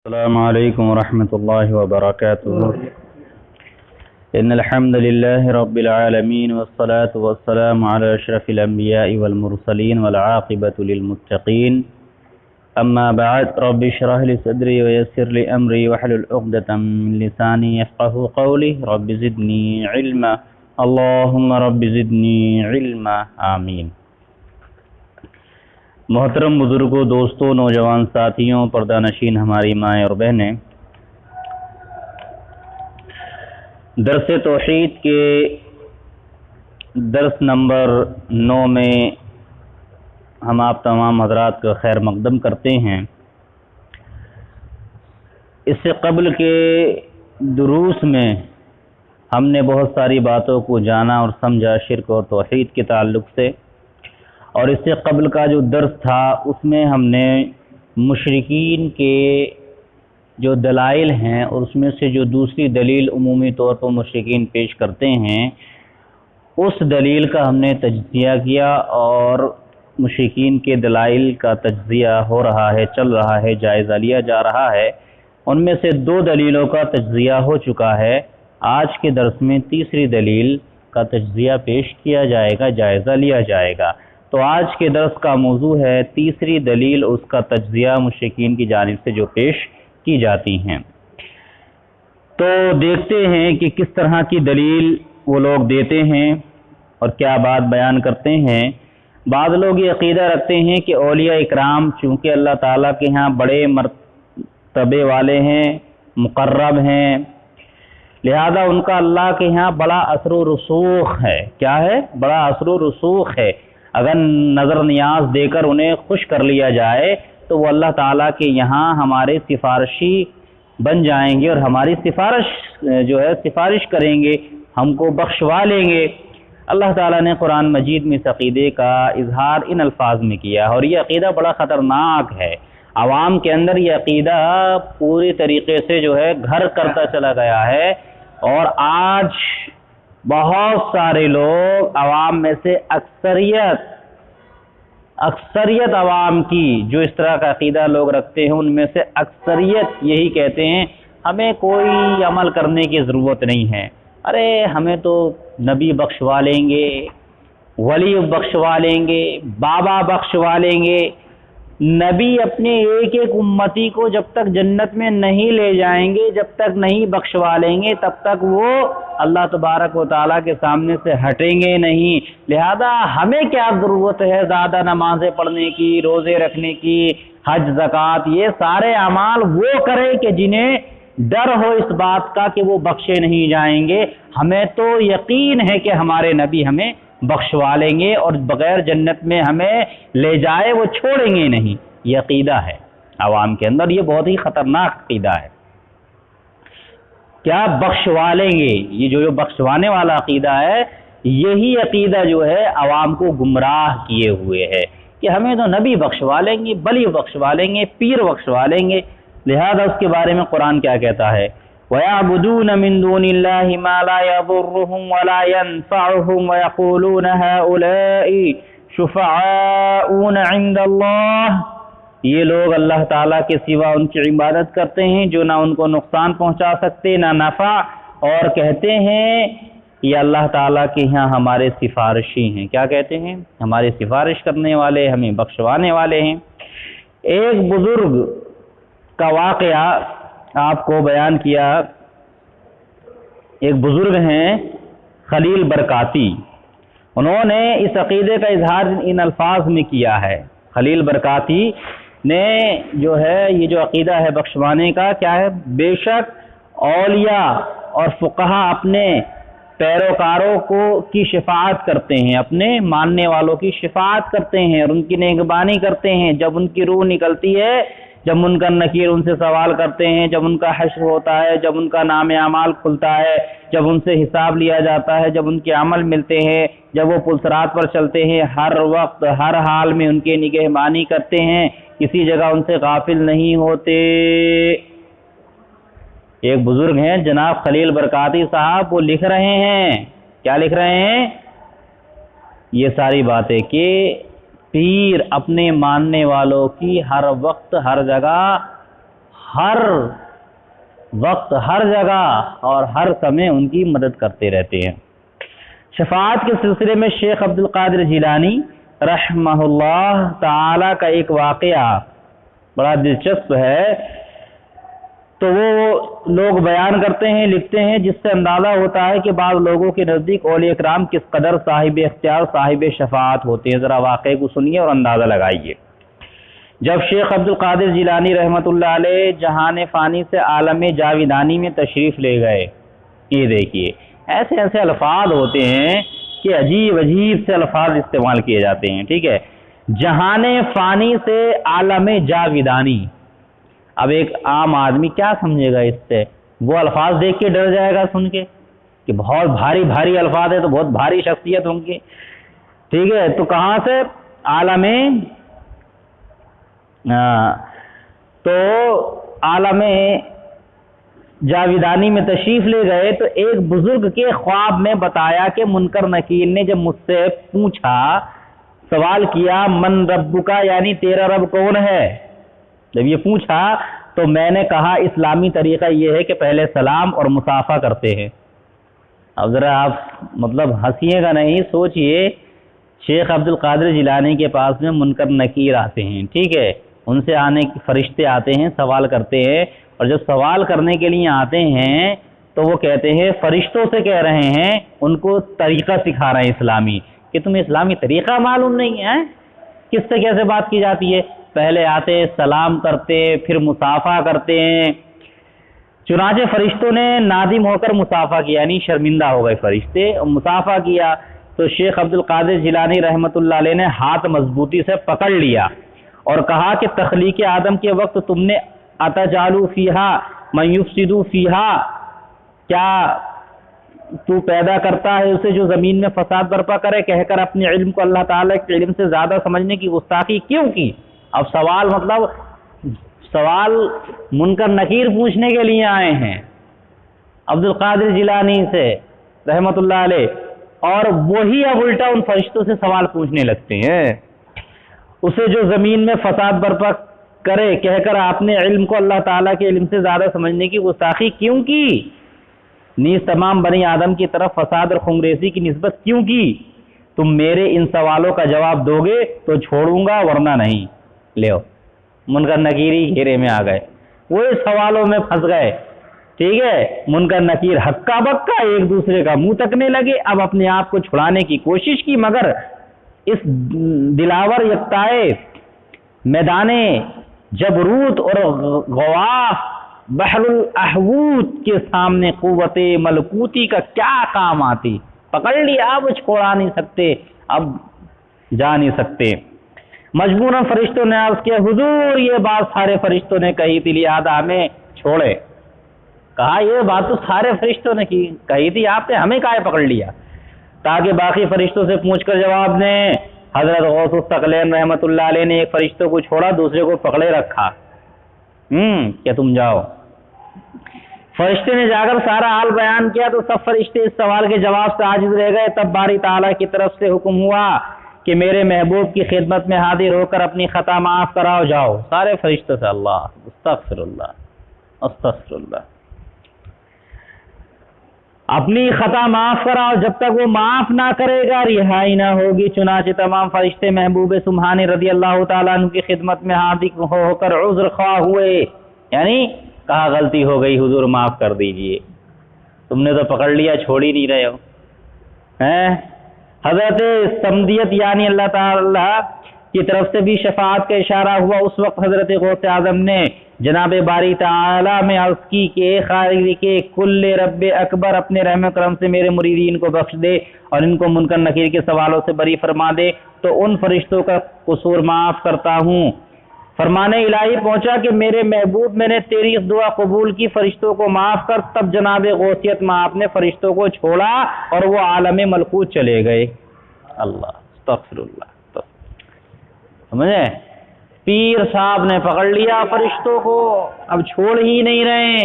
السلام علیکم ورحمۃ اللہ وبرکاتہ ان الحمد للہ رب العالمین والصلاة والسلام علی اشرف الانبیاء والمرسلین والعاقبۃ للمتقین اما بعد رب اشرح لی صدری ویسر لی امری واحلل عقدۃ من لسانی یفقهوا قولی رب زدنی علما اللہم رب زدنی علما آمین۔ محترم بزرگوں، دوستوں، نوجوان ساتھیوں، پردہ نشین ہماری مائیں اور بہنیں، درس توحید کے درس نمبر 9 میں ہم آپ تمام حضرات کا خیر مقدم کرتے ہیں۔ اس سے قبل کے دروس میں ہم نے بہت ساری باتوں کو جانا اور سمجھا شرک اور توحید کے تعلق سے، اور اس سے قبل کا جو درس تھا اس میں ہم نے مشرکین کے جو دلائل ہیں اور اس میں سے جو دوسری دلیل عمومی طور پر مشرکین پیش کرتے ہیں اس دلیل کا ہم نے تجزیہ کیا، اور مشرکین کے دلائل کا تجزیہ ہو رہا ہے، چل رہا ہے، جائزہ لیا جا رہا ہے۔ ان میں سے 2 دلیلوں کا تجزیہ ہو چکا ہے۔ آج کے درس میں تیسری دلیل کا تجزیہ پیش کیا جائے گا، جائزہ لیا جائے گا۔ تو آج کے درس کا موضوع ہے تیسری دلیل، اس کا تجزیہ مشرکین کی جانب سے جو پیش کی جاتی ہیں۔ تو دیکھتے ہیں کہ کس طرح کی دلیل وہ لوگ دیتے ہیں اور کیا بات بیان کرتے ہیں۔ بعض لوگ یہ عقیدہ رکھتے ہیں کہ اولیاء اکرام چونکہ اللہ تعالیٰ کے ہاں بڑے مرتبے والے ہیں، مقرب ہیں، لہذا ان کا اللہ کے ہاں بڑا اثر و رسوخ ہے۔ کیا ہے؟ بڑا اثر و رسوخ ہے۔ اگر نظر نیاز دے کر انہیں خوش کر لیا جائے تو وہ اللہ تعالیٰ کے یہاں ہمارے سفارشی بن جائیں گے اور ہماری سفارش کریں گے، ہم کو بخشوا لیں گے۔ اللہ تعالیٰ نے قرآن مجید میں اس عقیدے کا اظہار ان الفاظ میں کیا، اور یہ عقیدہ بڑا خطرناک ہے۔ عوام کے اندر یہ عقیدہ پوری طریقے سے گھر کرتا چلا گیا ہے، اور آج بہت سارے لوگ عوام میں سے اکثریت عوام کی جو اس طرح کا عقیدہ لوگ رکھتے ہیں ان میں سے اکثریت یہی کہتے ہیں ہمیں کوئی عمل کرنے کی ضرورت نہیں ہے، ارے ہمیں تو نبی بخشوا لیں گے، ولی بخشوا لیں گے، بابا بخشوا لیں گے۔ نبی اپنے ایک ایک امتی کو جب تک جنت میں نہیں لے جائیں گے، جب تک نہیں بخشوا لیں گے، تب تک وہ اللہ تبارک و تعالیٰ کے سامنے سے ہٹیں گے نہیں۔ لہذا ہمیں کیا ضرورت ہے زیادہ نمازیں پڑھنے کی، روزے رکھنے کی، حج زکوٰۃ، یہ سارے اعمال وہ کریں کہ جنہیں ڈر ہو اس بات کا کہ وہ بخشے نہیں جائیں گے۔ ہمیں تو یقین ہے کہ ہمارے نبی ہمیں بخشوا لیں گے اور بغیر جنت میں ہمیں لے جائے وہ چھوڑیں گے نہیں۔ یہ عقیدہ ہے عوام کے اندر، یہ بہت ہی خطرناک عقیدہ ہے۔ کیا بخشوا لیں گے؟ یہ جو بخشوانے والا عقیدہ ہے، یہی عقیدہ عوام کو گمراہ کیے ہوئے ہے کہ ہمیں تو نبی بخشوا لیں گے، ولی بخشوا لیں گے، پیر بخشوا لیں گے۔ لہذا اس کے بارے میں قرآن کیا کہتا ہے؟ وَيَعْبُدُونَ مِن دُونِ اللَّهِ مَا لَا يَضُرُّهُمْ وَلَا يَنفَعُهُمْ وَيَقُولُونَ هَؤُلَاءِ شُفَعَاؤُنَا عِندَ اللَّهِ، یہ لوگ اللہ تعالیٰ کے سوا ان کی عبادت کرتے ہیں جو نہ ان کو نقصان پہنچا سکتے نہ نفع، اور کہتے ہیں یہ اللہ تعالیٰ کے یہاں ہمارے سفارشی ہیں۔ کیا کہتے ہیں؟ ہمارے سفارش کرنے والے، ہمیں بخشوانے والے ہیں۔ ایک بزرگ کا واقعہ آپ کو بیان کیا۔ ایک بزرگ ہیں خلیل برکاتی، انہوں نے اس عقیدے کا اظہار ان الفاظ میں کیا ہے۔ خلیل برکاتی نے یہ جو عقیدہ ہے بخشوانے کا، کیا ہے؟ بے شک اولیاء اور فقہا اپنے پیروکاروں کی شفاعت کرتے ہیں، اپنے ماننے والوں کی شفاعت کرتے ہیں اور ان کی نگہبانی کرتے ہیں۔ جب ان کی روح نکلتی ہے، جب منکر نکیر ان سے سوال کرتے ہیں، جب ان کا حشر ہوتا ہے، جب ان کا نام اعمال کھلتا ہے، جب ان سے حساب لیا جاتا ہے، جب ان کے عمل ملتے ہیں، جب وہ پلسرات پر چلتے ہیں، ہر وقت ہر حال میں ان کے نگہبانی کرتے ہیں، کسی جگہ ان سے غافل نہیں ہوتے۔ ایک بزرگ ہیں جناب خلیل برکاتی صاحب، وہ لکھ رہے ہیں، کیا لکھ رہے ہیں؟ یہ ساری باتیں کہ پیر اپنے ماننے والوں کی ہر وقت ہر جگہ ہر وقت ہر جگہ اور ہر سمے ان کی مدد کرتے رہتے ہیں۔ شفاعت کے سلسلے میں شیخ عبد القادر جیلانی رحمہ اللہ تعالی کا ایک واقعہ بڑا دلچسپ ہے، تو وہ لوگ بیان کرتے ہیں، لکھتے ہیں، جس سے اندازہ ہوتا ہے کہ بعض لوگوں کے نزدیک اولیاء اکرام کس قدر صاحب اختیار صاحب شفاعت ہوتے ہیں۔ ذرا واقعے کو سنیے اور اندازہ لگائیے۔ جب شیخ عبد القادر جیلانی رحمۃ اللہ علیہ جہان فانی سے عالم جاویدانی میں تشریف لے گئے، یہ دیکھیے ایسے ایسے الفاظ ہوتے ہیں کہ عجیب عجیب سے الفاظ استعمال کیے جاتے ہیں، ٹھیک ہے، جہان فانی سے عالم جاویدانی۔ اب ایک عام آدمی کیا سمجھے گا اس سے؟ وہ الفاظ دیکھ کے ڈر جائے گا سن کے کہ بہت بھاری بھاری الفاظ ہے، تو بہت بھاری شخصیت ہوں گی، ٹھیک ہے۔ تو کہاں سے؟ عالم تو عالم جاویدانی میں تشریف لے گئے، تو ایک بزرگ کے خواب میں بتایا کہ منکر نکیر نے جب مجھ سے پوچھا، سوال کیا، من ربکا، یعنی تیرا رب کون ہے؟ جب یہ پوچھا تو میں نے کہا اسلامی طریقہ یہ ہے کہ پہلے سلام اور مصافحہ کرتے ہیں۔ اب ذرا آپ مطلب ہنسیے گا نہیں، سوچئے شیخ عبد القادر جیلانی کے پاس میں منکر نکیر آتے ہیں، ٹھیک ہے، ان سے آنے کے فرشتے آتے ہیں، سوال کرتے ہیں، اور جب سوال کرنے کے لیے آتے ہیں تو وہ کہتے ہیں، فرشتوں سے کہہ رہے ہیں، ان کو طریقہ سکھا رہے ہیں اسلامی، کہ تمہیں اسلامی طریقہ معلوم نہیں ہے، کس سے کیسے بات کی جاتی ہے؟ پہلے آتے سلام کرتے، پھر مصافحہ کرتے ہیں۔ چنانچہ فرشتوں نے نادم ہو کر مصافحہ کیا، یعنی شرمندہ ہو گئے فرشتے، اور مصافحہ کیا تو شیخ عبد القادر جیلانی رحمۃ اللہ علیہ نے ہاتھ مضبوطی سے پکڑ لیا اور کہا کہ تخلیق آدم کے وقت تم نے اتجالو فیہا من یفسد فیہا، کیا تو پیدا کرتا ہے اسے جو زمین میں فساد برپا کرے، کہہ کر اپنے علم کو اللہ تعالیٰ کے علم سے زیادہ سمجھنے کی گستاخی کیوں کی؟ اب سوال مطلب سوال منکر نکیر پوچھنے کے لیے آئے ہیں عبد القادر جیلانی سے رحمۃ اللہ علیہ، اور وہی اب الٹا ان فرشتوں سے سوال پوچھنے لگتے ہیں، اسے جو زمین میں فساد برپا کرے، کہہ کر آپ نے علم کو اللہ تعالیٰ کے علم سے زیادہ سمجھنے کی گستاخی کیوں کی؟ نیز تمام بنی آدم کی طرف فساد اور خونریزی کی نسبت کیوں کی؟ تم میرے ان سوالوں کا جواب دو گے تو چھوڑوں گا، ورنہ نہیں۔ لیو، منکر نکیری گھیرے میں آ گئے، وہ اس سوالوں میں پھنس گئے، ٹھیک ہے، منکر نکیر ہکا بکا ایک دوسرے کا منہ تکنے لگے، اب اپنے آپ کو چھڑانے کی کوشش کی، مگر اس دلاور یکتائے میدان جبروت اور غواف بحر الاحوت کے سامنے قوت ملکوتی کا کیا کام آتی؟ پکڑ لیا، اب چھوڑا نہیں سکتے، اب جا نہیں سکتے۔ مجبوراً فرشتوں نے عرض کیا، حضور یہ بات سارے فرشتوں نے کہی تھی، لہذا ہمیں چھوڑے۔ کہا یہ بات تو سارے فرشتوں نے کہی تھی، آپ نے ہمیں کاہے پکڑ لیا؟ تاکہ باقی فرشتوں سے پوچھ کر جواب دیں۔ حضرت غوث الثقلین رحمۃ اللہ علیہ نے ایک فرشتوں کو چھوڑا، دوسرے کو پکڑے رکھا، کہ تم جاؤ۔ فرشتے نے جا کر سارا حال بیان کیا تو سب فرشتے اس سوال کے جواب سے عاجز رہ گئے۔ تب باری تعالیٰ کی طرف سے حکم ہوا کہ میرے محبوب کی خدمت میں حاضر ہو کر اپنی خطا معاف کراؤ، جاؤ۔ سارے فرشتوں سے اللہ استغفر اللہ استغفر اللہ، اپنی خطا معاف کراؤ، جب تک وہ معاف نہ کرے گا رہائی نہ ہوگی۔ چنانچہ تمام فرشتے محبوب سبحانی رضی اللہ تعالیٰ عنہ کی خدمت میں حاضر ہو کر عذر خواہ ہوئے، یعنی کہا غلطی ہو گئی حضور معاف کر دیجئے، تم نے تو پکڑ لیا، چھوڑ ہی نہیں رہے ہو۔ حضرت سمدیت یعنی اللہ تعالیٰ کی طرف سے بھی شفاعت کا اشارہ ہوا۔ اس وقت حضرت غوث اعظم نے جناب باری تعالیٰ میں عرض کی کہ خالق کے کل رب اکبر اپنے رحم و کرم سے میرے مریدین کو بخش دے اور ان کو منکر نکیر کے سوالوں سے بری فرما دے، تو ان فرشتوں کا قصور معاف کرتا ہوں۔ فرمان الہی پہنچا کہ میرے محبوب، میں نے تیری دعا قبول کی، فرشتوں کو معاف کر۔ تب جناب غوثیت میں آپ نے فرشتوں کو چھوڑا اور وہ عالم ملکوت چلے گئے۔ اللہ استغفر اللہ، سمجھے؟ پیر صاحب نے پکڑ لیا فرشتوں کو، اب چھوڑ ہی نہیں رہے،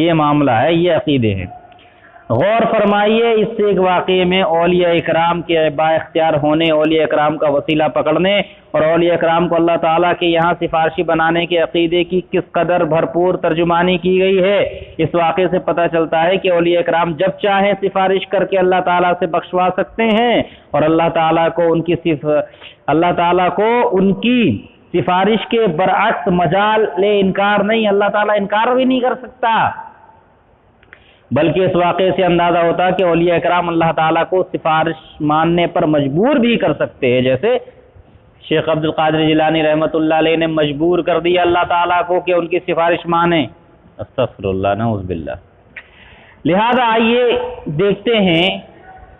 یہ معاملہ ہے، یہ عقیدے ہیں۔ غور فرمائیے اس سے ایک واقعے میں اولیاء اکرام کے با اختیار ہونے، اولیاء اکرام کا وسیلہ پکڑنے اور اولیاء اکرام کو اللہ تعالیٰ کے یہاں سفارشی بنانے کے عقیدے کی کس قدر بھرپور ترجمانی کی گئی ہے۔ اس واقعے سے پتہ چلتا ہے کہ اولیاء اکرام جب چاہیں سفارش کر کے اللہ تعالیٰ سے بخشوا سکتے ہیں، اور اللہ تعالیٰ کو ان کی سفارش کے برعکس مجال انکار نہیں، اللہ تعالیٰ انکار بھی نہیں کر سکتا۔ بلکہ اس واقعے سے اندازہ ہوتا ہے کہ اولیاء اکرام اللہ تعالیٰ کو سفارش ماننے پر مجبور بھی کر سکتے ہیں، جیسے شیخ عبد القادر جیلانی رحمۃ اللہ علیہ نے مجبور کر دیا اللہ تعالیٰ کو کہ ان کی سفارش مانیں۔ استغفر اللہ، نعوذ باللہ۔ لہذا آئیے دیکھتے ہیں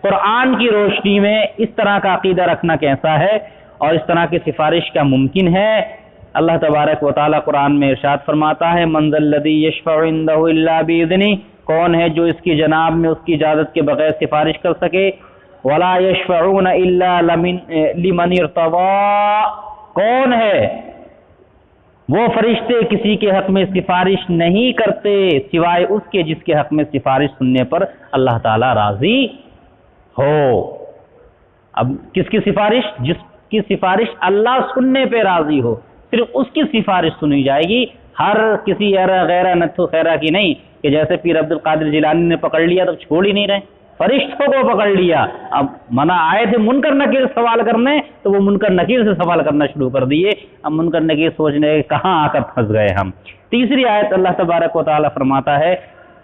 قرآن کی روشنی میں اس طرح کا عقیدہ رکھنا کیسا ہے اور اس طرح کی سفارش کیا ممکن ہے۔ اللہ تبارک و تعالیٰ قرآن میں ارشاد فرماتا ہے، من ذا الذی یشفع عندہ الا باذنہ، کون ہے جو اس کی جناب میں اس کی اجازت کے بغیر سفارش کر سکے۔ ولا یشفعون الا لمن ارتضى، کون ہے وہ فرشتے کسی کے حق میں سفارش نہیں کرتے سوائے اس کے جس کے حق میں سفارش سننے پر اللہ تعالیٰ راضی ہو۔ اب کس کی سفارش؟ جس کی سفارش اللہ سننے پہ راضی ہو، صرف اس کی سفارش سنی جائے گی، ہر کسی غیرہ نتھو خیرہ کی نہیں، کہ جیسے پیر عبد القادر جیلانی نے پکڑ لیا تو چھوڑ ہی نہیں رہے، فرشتوں کو پکڑ لیا۔ اب منع آئے تھے منکر نکیر سوال کرنے تو وہ منکر نکیر سے سوال کرنا شروع کر دیے، اب منکر نکیر سوچنے کہاں آ کر پھنس گئے ہم۔ تیسری آیت اللہ تبارک و تعالیٰ فرماتا ہے،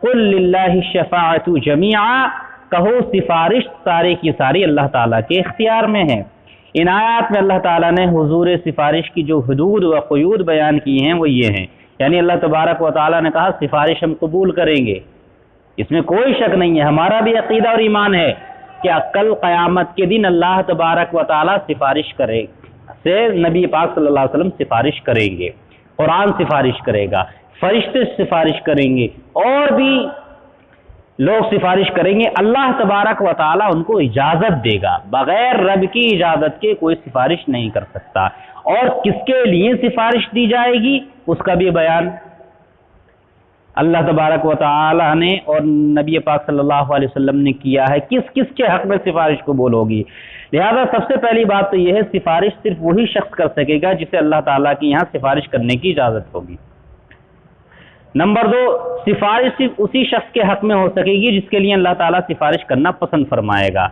قل للہ الشفاعۃ جمیعا، کہو سفارش ساری کی ساری اللہ تعالیٰ کے اختیار میں ہے۔ ان آیات میں اللہ تعالیٰ نے حضور سفارش کی جو حدود و قیود بیان کی ہیں وہ یہ ہیں، یعنی اللہ تبارک و تعالیٰ نے کہا سفارش ہم قبول کریں گے، اس میں کوئی شک نہیں ہے، ہمارا بھی عقیدہ اور ایمان ہے کہ کل قیامت کے دن اللہ تبارک و تعالیٰ سفارش کرے سے نبی پاک صلی اللہ علیہ وسلم سفارش کریں گے، قرآن سفارش کرے گا، فرشتے سفارش کریں گے، اور بھی لوگ سفارش کریں گے۔ اللہ تبارک و تعالیٰ ان کو اجازت دے گا، بغیر رب کی اجازت کے کوئی سفارش نہیں کر سکتا۔ اور کس کے لیے سفارش دی جائے گی اس کا بھی بیان اللہ تبارک و تعالیٰ نے اور نبی پاک صلی اللہ علیہ وسلم نے کیا ہے، کس کس کے حق میں سفارش قبول ہوگی۔ لہذا سب سے پہلی بات تو یہ ہے، سفارش صرف وہی شخص کر سکے گا جسے اللہ تعالیٰ کی یہاں سفارش کرنے کی اجازت ہوگی۔ نمبر 2، سفارش صرف اسی شخص کے حق میں ہو سکے گی جس کے لیے اللہ تعالیٰ سفارش کرنا پسند فرمائے گا۔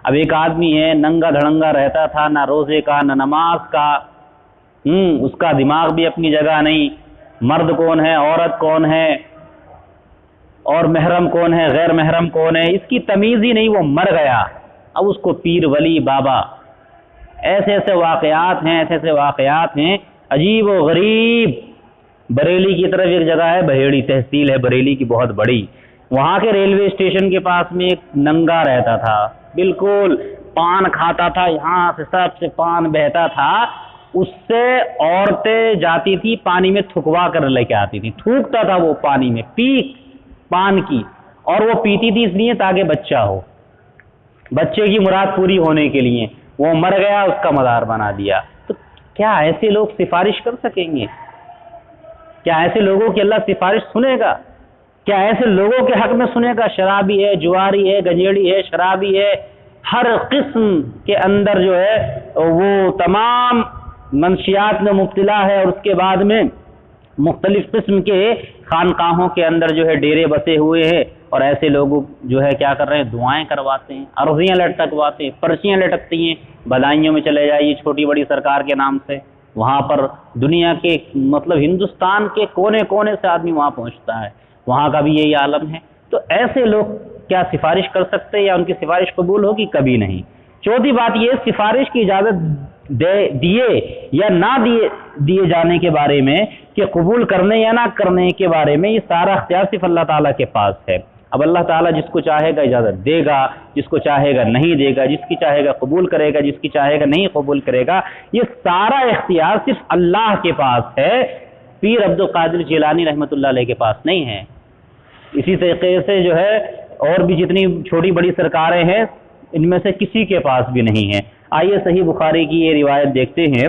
اب ایک آدمی ہے ننگا دھڑنگا رہتا تھا، نہ روزے کا نہ نماز کا، اس کا دماغ بھی اپنی جگہ نہیں، مرد کون ہے عورت کون ہے اور محرم کون ہے غیر محرم کون ہے، اس کی تمیز ہی نہیں، وہ مر گیا، اب اس کو پیر ولی بابا، ایسے ایسے واقعات ہیں عجیب و غریب۔ بریلی کی طرف ایک جگہ ہے، بہیڑی تحصیل ہے بریلی کی بہت بڑی، وہاں کے ریلوے اسٹیشن کے پاس میں ایک ننگا رہتا تھا، بالکل پان کھاتا تھا، یہاں سے سب سے پان بہتا تھا، اس سے عورتیں جاتی تھی پانی میں تھکوا کر لے کے آتی تھی، تھوکتا تھا وہ پانی میں، پیک پان کی، اور وہ پیتی تھی اس لیے تاکہ بچہ ہو، بچے کی مراد پوری ہونے کے لیے، وہ مر گیا، اس کا مزار بنا دیا۔ تو کیا ایسے لوگ سفارش کر سکیں گے؟ کیا ایسے لوگوں کی اللہ سفارش سنے گا؟ کیا ایسے لوگوں کے حق میں سنے گا؟ شرابی ہے، جواری ہے، گنجیڑی ہے، شرابی ہے، ہر قسم کے اندر جو ہے وہ تمام منشیات میں مبتلا ہے، اور اس کے بعد میں مختلف قسم کے خانقاہوں کے اندر جو ہے ڈیرے بسے ہوئے ہیں، اور ایسے لوگ جو ہے کیا کر رہے ہیں، دعائیں کرواتے ہیں، عرضیاں لٹکواتے ہیں، پرچیاں لٹکتی ہیں، بدائیوں میں چلے جائیے چھوٹی بڑی سرکار کے نام سے، وہاں پر دنیا کے مطلب ہندوستان کے کونے کونے سے آدمی وہاں پہنچتا ہے، وہاں کا بھی یہی عالم ہے۔ تو ایسے لوگ کیا سفارش کر سکتے ہیں یا ان کی سفارش قبول ہوگی؟ کبھی نہیں۔ چوتھی بات یہ، سفارش کی اجازت دیے یا نہ دیے جانے کے بارے میں، کہ قبول کرنے یا نہ کرنے کے بارے میں، یہ سارا اختیار صرف اللہ تعالیٰ کے پاس ہے۔ اب اللہ تعالیٰ جس کو چاہے گا اجازت دے گا، جس کو چاہے گا نہیں دے گا، جس کی چاہے گا قبول کرے گا، جس کی چاہے گا نہیں قبول کرے گا، یہ سارا اختیار صرف اللہ کے پاس ہے، پیر عبد القادر جیلانی رحمۃ اللہ علیہ کے پاس نہیں ہے۔ اسی طریقے سے جو ہے اور بھی جتنی چھوٹی بڑی سرکاریں ہیں، ان میں سے کسی کے پاس بھی نہیں ہے۔ آئیے صحیح بخاری کی یہ روایت دیکھتے ہیں،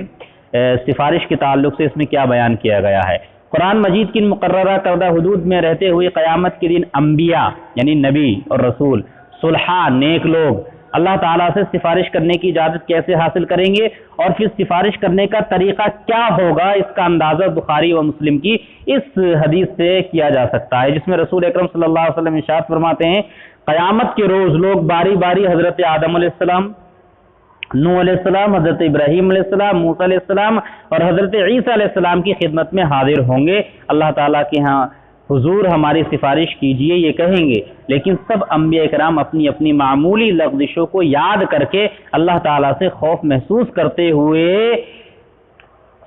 سفارش کے تعلق سے اس میں کیا بیان کیا گیا ہے۔ قرآن مجید کی مقررہ کردہ حدود میں رہتے ہوئے قیامت کے دن انبیاء یعنی نبی اور رسول، صلحاء نیک لوگ اللہ تعالیٰ سے سفارش کرنے کی اجازت کیسے حاصل کریں گے، اور پھر سفارش کرنے کا طریقہ کیا ہوگا، اس کا اندازہ بخاری و مسلم کی اس حدیث سے کیا جا سکتا ہے، جس میں رسول اکرم صلی اللہ علیہ وسلم ارشاد فرماتے ہیں قیامت کے روز لوگ باری باری حضرت آدم علیہ السلام، نوح علیہ السلام، حضرت ابراہیم علیہ السلام، موسیٰ علیہ السلام اور حضرت عیسیٰ علیہ السلام کی خدمت میں حاضر ہوں گے، اللہ تعالیٰ کے ہاں حضور ہماری سفارش کیجئے یہ کہیں گے، لیکن سب انبیاء کرام اپنی اپنی معمولی لغزشوں کو یاد کر کے اللہ تعالیٰ سے خوف محسوس کرتے ہوئے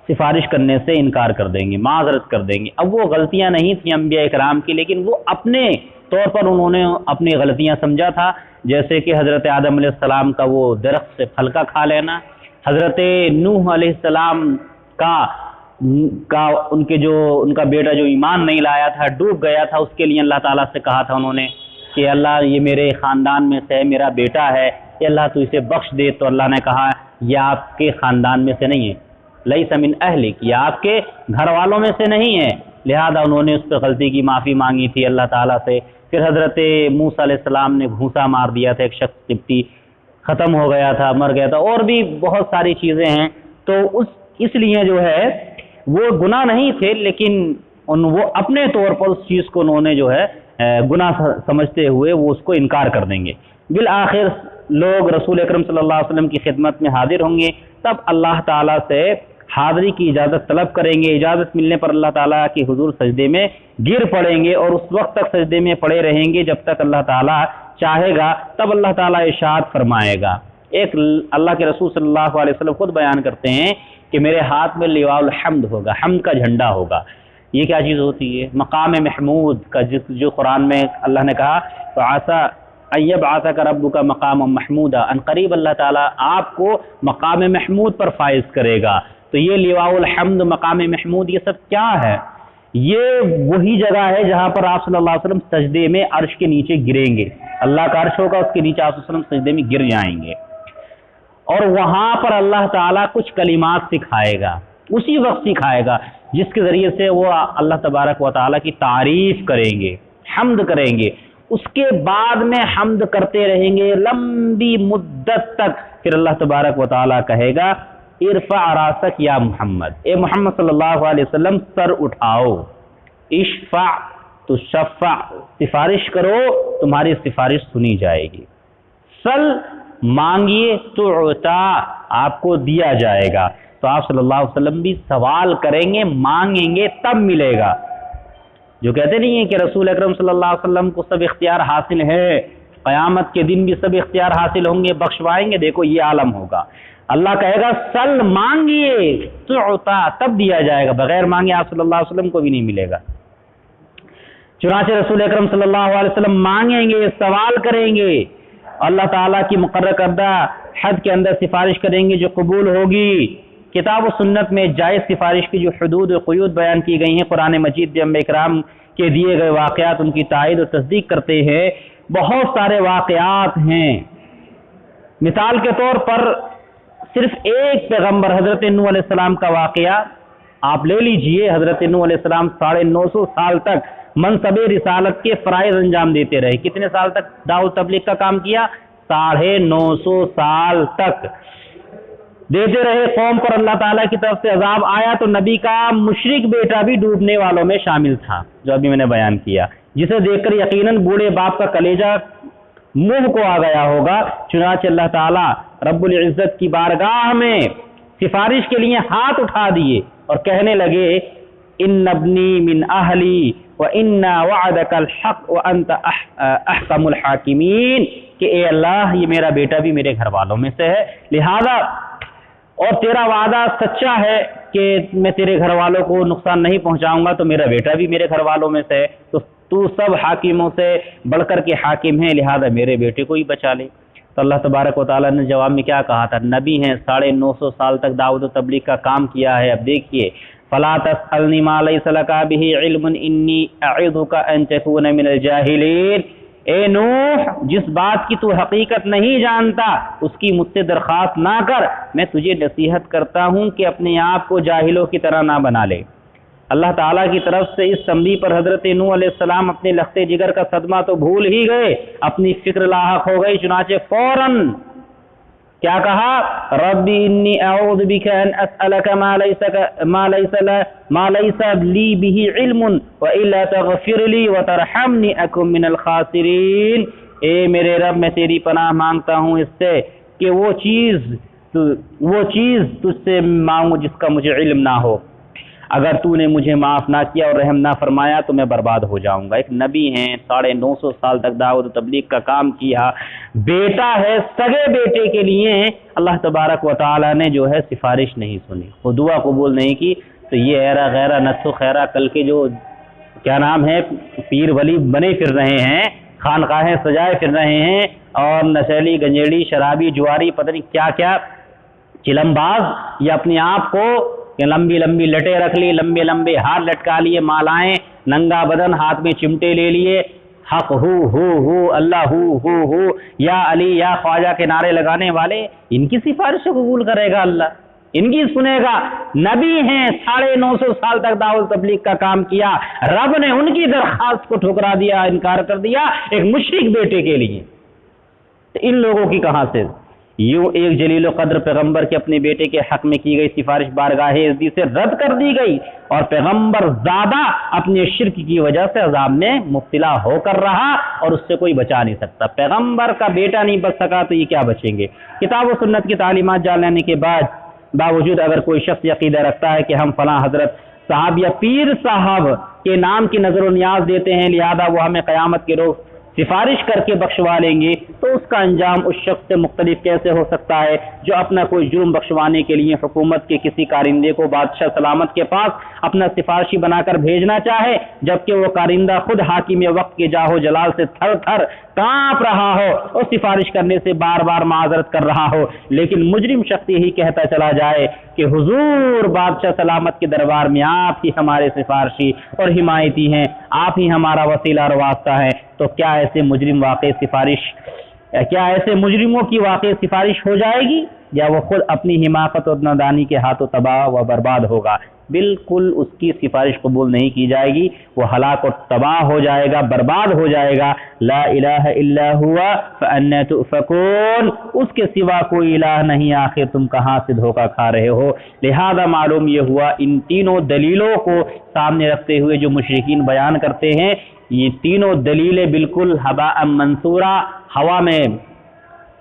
سفارش کرنے سے انکار کر دیں گے، معذرت کر دیں گے۔ اب وہ غلطیاں نہیں تھیں انبیاء کرام کی، لیکن وہ اپنے طور پر انہوں نے اپنی غلطیاں سمجھا تھا، جیسے کہ حضرت آدم علیہ السلام کا وہ درخت سے پھل کا کھا لینا، حضرت نوح علیہ السلام کا ان کا بیٹا جو ایمان نہیں لایا تھا، ڈوب گیا تھا، اس کے لیے اللہ تعالیٰ سے کہا تھا انہوں نے کہ اللہ یہ میرے خاندان میں سے میرا بیٹا ہے، کہ اللہ تو اسے بخش دے، تو اللہ نے کہا یہ آپ کے خاندان میں سے نہیں ہے، لیس من اہلک، یہ آپ کے گھر والوں میں سے نہیں ہے، لہذا انہوں نے اس پہ غلطی کی معافی مانگی تھی اللہ تعالیٰ سے۔ پھر حضرت موسیٰ علیہ السلام نے گھونسا مار دیا تھا، ایک شخص قبطی ختم ہو گیا تھا، مر گیا تھا، اور بھی بہت ساری چیزیں ہیں، تو اس لیے جو ہے وہ گناہ نہیں تھے، لیکن وہ اپنے طور پر اس چیز کو انہوں نے جو ہے گناہ سمجھتے ہوئے وہ اس کو انکار کر دیں گے۔ بالآخر لوگ رسول اکرم صلی اللہ علیہ وسلم کی خدمت میں حاضر ہوں گے، تب اللہ تعالیٰ سے حاضری کی اجازت طلب کریں گے، اجازت ملنے پر اللہ تعالیٰ کے حضور سجدے میں گر پڑیں گے، اور اس وقت تک سجدے میں پڑے رہیں گے جب تک اللہ تعالیٰ چاہے گا، تب اللہ تعالیٰ ارشاد فرمائے گا۔ ایک اللہ کے رسول صلی اللہ علیہ وسلم خود بیان کرتے ہیں کہ میرے ہاتھ میں لواء الحمد ہوگا، حمد کا جھنڈا ہوگا۔ یہ کیا چیز ہوتی ہے؟ مقام محمود کا، جو قرآن میں اللہ نے کہا فَعَسَىٰ أَن يَبْعَثَكَ رَبُّكَ مَقَامًا مَحْمُودًا، ان قریب اللہ تعالیٰ آپ کو مقام محمود پر فائز کرے گا۔ تو یہ لواء الحمد، مقام محمود، یہ سب کیا ہے؟ یہ وہی جگہ ہے جہاں پر آپ صلی اللہ علیہ وسلم سجدے میں عرش کے نیچے گریں گے، اللہ کا عرش ہوگا، اس کے نیچے آپ صلی اللہ علیہ وسلم سجدے میں گر جائیں گے، اور وہاں پر اللہ تعالیٰ کچھ کلمات سکھائے گا، اسی وقت سکھائے گا جس کے ذریعے سے وہ اللہ تبارک و تعالیٰ کی تعریف کریں گے، حمد کریں گے، اس کے بعد میں حمد کرتے رہیں گے لمبی مدت تک، پھر اللہ تبارک و تعالیٰ کہے گا ارفع راسک یا محمد، اے محمد صلی اللہ علیہ وسلم سر اٹھاؤ، اشفع تشفع، سفارش کرو تمہاری سفارش سنی جائے گی، سل مانگیے تعطا، آپ کو دیا جائے گا۔ تو آپ صلی اللہ علیہ وسلم بھی سوال کریں گے، مانگیں گے، تب ملے گا۔ جو کہتے نہیں ہیں کہ رسول اکرم صلی اللہ علیہ وسلم کو سب اختیار حاصل ہے، قیامت کے دن بھی سب اختیار حاصل ہوں گے، بخشوائیں گے، دیکھو یہ عالم ہوگا۔ اللہ کہے گا سل مانگیے تعطا، تب دیا جائے گا، بغیر مانگے آپ صلی اللہ علیہ وسلم کو بھی نہیں ملے گا۔ چنانچہ رسول اکرم صلی اللہ علیہ وسلم مانگیں گے، سوال کریں گے، اللہ تعالیٰ کی مقرر کردہ حد کے اندر سفارش کریں گے جو قبول ہوگی۔ کتاب و سنت میں جائز سفارش کی جو حدود و قیود بیان کی گئی ہیں، قرآن مجید بھی انبیاء کرام کے دیے گئے واقعات ان کی تائید و تصدیق کرتے ہیں، بہت سارے واقعات ہیں۔ مثال کے طور پر صرف ایک پیغمبر حضرت نوح علیہ السلام کا واقعہ آپ لے لیجئے۔ حضرت نوح علیہ السلام 950 سال تک منصب رسالت کے فرائض انجام دیتے رہے۔ کتنے سال تک دعوت تبلیغ کا کام کیا؟ 950 سال تک دیتے رہے۔ قوم پر اللہ تعالیٰ کی طرف سے عذاب آیا تو نبی کا مشرک بیٹا بھی ڈوبنے والوں میں شامل تھا، جو ابھی میں نے بیان کیا، جسے دیکھ کر یقیناً بوڑھے باپ کا کلیجہ منہ کو آ گیا ہوگا۔ چنانچہ اللہ تعالیٰ رب العزت کی بارگاہ میں سفارش کے لیے ہاتھ اٹھا دیے اور کہنے لگے ان ابنی من اہلی وان وعدک الحق وانت احکم الحاکمین، کہ اے اللہ یہ میرا بیٹا بھی میرے گھر والوں میں سے ہے، لہذا اور تیرا وعدہ سچا ہے کہ میں تیرے گھر والوں کو نقصان نہیں پہنچاؤں گا، تو میرا بیٹا بھی میرے گھر والوں میں سے ہے، تو سب حاکموں سے بڑھ کر کے حاکم ہے، لہذا میرے بیٹے کو ہی بچا لے۔ تو اللہ تبارک و تعالیٰ نے جواب میں کیا کہا تھا؟ نبی ہیں، 950 سال تک دعوت و تبلیغ کا کام کیا ہے۔ اب دیکھیے فَلَا تَسْأَلْنِي مَا لَيْسَ لَكَ بِهِ عِلْمٌ إِنِّي أَعِظُكَ أَن تَكُونَ مِنَ الْجَاهِلِينَ، اے نوح جس بات کی تو حقیقت نہیں جانتا اس کی مجھ سے درخواست نہ کر، میں تجھے نصیحت کرتا ہوں کہ اپنے آپ کو جاہلوں کی طرح نہ بنا لے۔ اللہ تعالیٰ کی طرف سے اس تنبیہ پر حضرت نوح علیہ السلام اپنے لخت جگر کا صدمہ تو بھول ہی گئے، اپنی فکر لاحق ہو گئی، چنانچہ فوراً کیا کہا؟ ربی انی اعوذ بک ان اسألک ما لیس لی بہ علم والا تغفر لی وترحمنی اکن من الخاسرین۔ اے میرے رب، میں تیری پناہ مانگتا ہوں اس سے کہ وہ چیز تجھ سے مانگوں جس کا مجھے علم نہ ہو، اگر تو نے مجھے معاف نہ کیا اور رحم نہ فرمایا تو میں برباد ہو جاؤں گا۔ ایک نبی ہیں، 950 سال تک دعوت و تبلیغ کا کام کیا، بیٹا ہے، سگے بیٹے کے لیے اللہ تبارک و تعالی نے جو ہے سفارش نہیں سنی، وہ دعا قبول نہیں کی، تو یہ ایرا غیرہ نسو خیرہ کل کے جو کیا نام ہے پیر ولی بنے پھر رہے ہیں، خانقاہیں سجائے پھر رہے ہیں، اور نشیلی گنجیڑی شرابی جواری پتہ نہیں کیا کیا چلم باز، یہ اپنے آپ کو کہ لمبی لمبی لٹیں رکھ لی، لمبے لمبے ہاتھ لٹکا لیے، مالائیں، ننگا بدن، ہاتھ میں چمٹے لے لیے، حق ہو اللہ ہو یا علی یا خواجہ کے نعرے لگانے والے، ان کی سفارش قبول کرے گا اللہ؟ ان کی سنے گا؟ نبی ہیں، 950 سال تک دعوت تبلیغ کا کام کیا، رب نے ان کی درخواست کو ٹھکرا دیا، انکار کر دیا ایک مشرک بیٹے کے لیے، تو ان لوگوں کی کہاں سے؟ یوں ایک جلیل و قدر پیغمبر کے اپنے بیٹے کے حق میں کی گئی سفارش بارگاہ عزی سے رد کر دی گئی، اور پیغمبر زادہ اپنے شرک کی وجہ سے عذاب میں مبتلا ہو کر رہا، اور اس سے کوئی بچا نہیں سکتا۔ پیغمبر کا بیٹا نہیں بچ سکا تو یہ کیا بچیں گے؟ کتاب و سنت کی تعلیمات جان لینے کے باوجود اگر کوئی شخص عقیدہ رکھتا ہے کہ ہم فلاں حضرت صاحب یا پیر صاحب کے نام کی نظر و نیاز دیتے ہیں، لہذا وہ ہمیں قیامت کے روز سفارش کر کے بخشوا لیں گے، تو اس کا انجام اس شخص سے مختلف کیسے ہو سکتا ہے جو اپنا کوئی جرم بخشوانے کے لیے حکومت کے کسی کارندے کو بادشاہ سلامت کے پاس اپنا سفارشی بنا کر بھیجنا چاہے، جبکہ وہ کارندہ خود حاکم وقت کے جاہو جلال سے تھر تھر کانپ رہا ہو اور سفارش کرنے سے بار بار معذرت کر رہا ہو، لیکن مجرم شخص یہی کہتا چلا جائے کہ حضور بادشاہ سلامت کے دربار میں آپ ہی ہمارے سفارشی اور حمایتی ہیں، آپ ہی ہمارا وسیلہ اور واسطہ ہے، تو کیا ایسے مجرموں کی واقع سفارش ہو جائے گی، یا وہ خود اپنی حماقت اور نادانی کے ہاتھوں تباہ و برباد ہوگا؟ بالکل اس کی سفارش قبول نہیں کی جائے گی، وہ ہلاک اور تباہ ہو جائے گا، برباد ہو جائے گا۔ لا الہ الا ہوا فأنا تؤفکون، اس کے سوا کوئی الہ نہیں، آخر تم کہاں سے دھوکہ کھا رہے ہو؟ لہذا معلوم یہ ہوا ان تینوں دلیلوں کو سامنے رکھتے ہوئے جو مشرکین بیان کرتے ہیں، یہ تینوں دلیلیں بالکل ہباء منصورہ، ہوا میں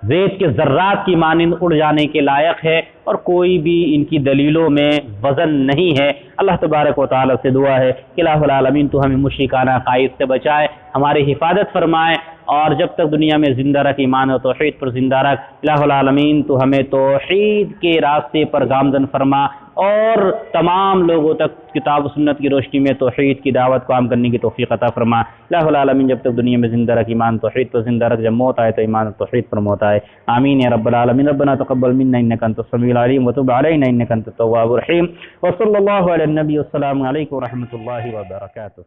ریت کے ذرات کی مانند اڑ جانے کے لائق ہے، اور کوئی بھی ان کی دلیلوں میں وزن نہیں ہے۔ اللہ تبارک و تعالی سے دعا ہے کہ الہ العالمین تو ہمیں مشرکانہ عقائد سے بچائے، ہماری حفاظت فرمائے، اور جب تک دنیا میں زندہ رکھ ایمان و توحید پر زندہ رکھ۔ الہ العالمین تو ہمیں توحید کے راستے پر گامزن فرما، اور تمام لوگوں تک کتاب و سنت کی روشنی میں توحید کی دعوت کو عام کرنے کی توفیق عطا فرما۔ الہ العالمین جب تک دنیا میں زندہ رکھ ایمان توحید پر زندہ رکھ، جب موت آئے تو ایمان توحید پر موت آئے، آمین یا رب العالمین۔ ربنا تقبل منا انک انت السمیع العلیم وتب علینا انک انت التواب الرحیم، وصلی اللہ علی النبی، والسلام علیکم ورحمۃ اللہ وبرکاتہ۔